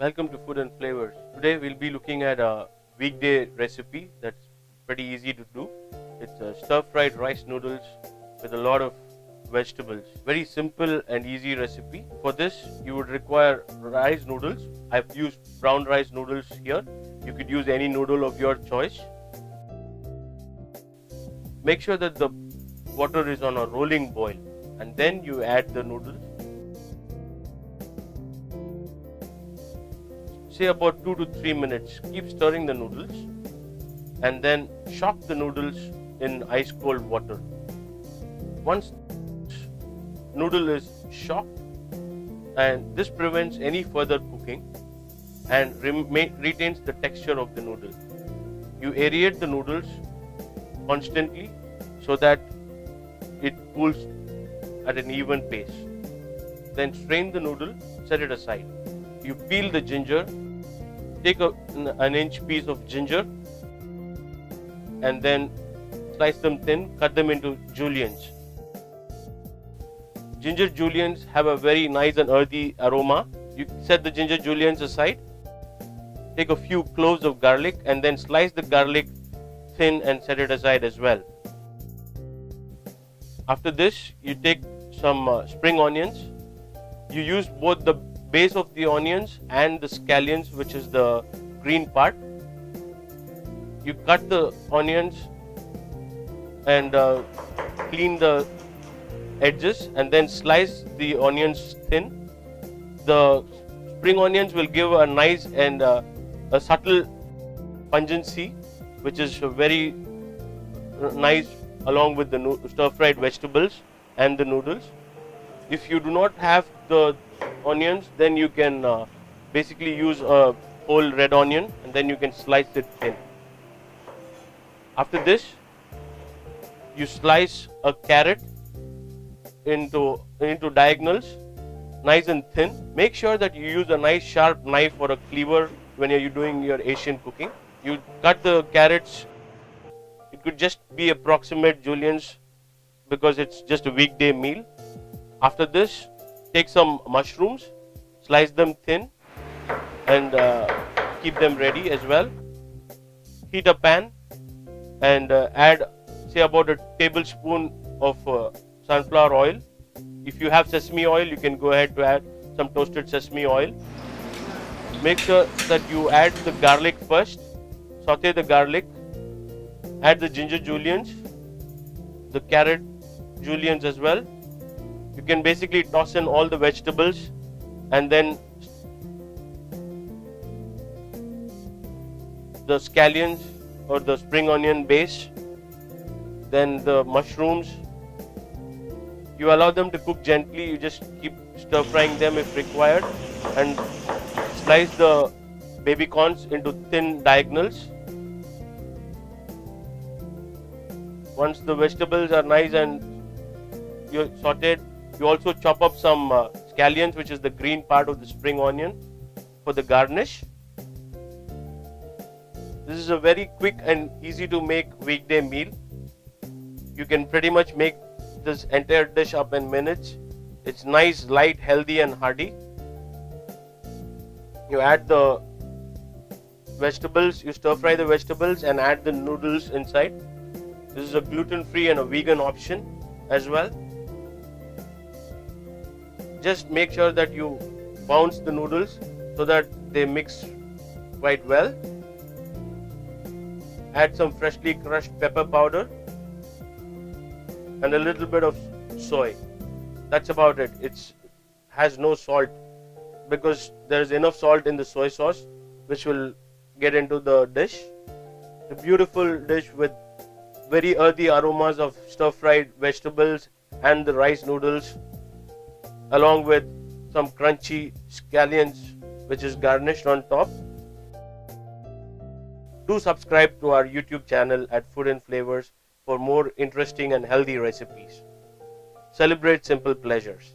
Welcome to Food and Flavors. Today we'll be looking at a weekday recipe that's pretty easy to do. It's stir-fried rice noodles with a lot of vegetables. Very simple and easy recipe. For this you would require rice noodles. I've used brown rice noodles here. You could use any noodle of your choice. Make sure that the water is on a rolling boil and then you add the noodles. Say about 2 to 3 minutes. Keep stirring the noodles and then shock the noodles in ice cold water. Once noodle is shocked, and this prevents any further cooking and retains the texture of the noodle. You aerate the noodles constantly so that it cools at an even pace. Then strain the noodle, set it aside. You peel the ginger, take an inch piece of ginger and then slice them thin, cut them into juliennes. Ginger juliennes have a very nice and earthy aroma. You set the ginger juliennes aside, take a few cloves of garlic and then slice the garlic thin and set it aside as well. After this, you take some spring onions. You use both the base of the onions and the scallions, which is the green part. You cut the onions and clean the edges and then slice the onions thin. The spring onions will give a nice and a subtle pungency, which is very nice along with the stir-fried vegetables and the noodles. If you do not have the onions, then you can basically use a whole red onion and then you can slice it thin. After this, you slice a carrot into diagonals, nice and thin. Make sure that you use a nice sharp knife or a cleaver when you're doing your Asian cooking. You cut the carrots. It could just be approximate juliennes because it's just a weekday meal. After this, take some mushrooms, slice them thin and keep them ready as well. Heat a pan and add say about a tablespoon of sunflower oil. If you have sesame oil, you can go ahead to add some toasted sesame oil. Make sure that you add the garlic first. Saute the garlic. Add the ginger juliennes, the carrot juliennes as well. You can basically toss in all the vegetables and then the scallions or the spring onion base, then the mushrooms. You allow them to cook gently. You just keep stir frying them if required and slice the baby corns into thin diagonals. Once the vegetables are nice and you're sauteed, you also chop up some scallions, which is the green part of the spring onion, for the garnish. This is a very quick and easy to make weekday meal. You can pretty much make this entire dish up in minutes. It's nice, light, healthy and hearty. You add the vegetables, you stir fry the vegetables and add the noodles inside. This is a gluten-free and a vegan option as well. Just make sure that you bounce the noodles so that they mix quite well. Add some freshly crushed pepper powder and a little bit of soy. That's about it. It has no salt because there is enough salt in the soy sauce which will get into the dish. A beautiful dish with very earthy aromas of stir-fried vegetables and the rice noodles, along with some crunchy scallions which is garnished on top. Do subscribe to our YouTube channel at Food and Flavors for more interesting and healthy recipes. Celebrate simple pleasures.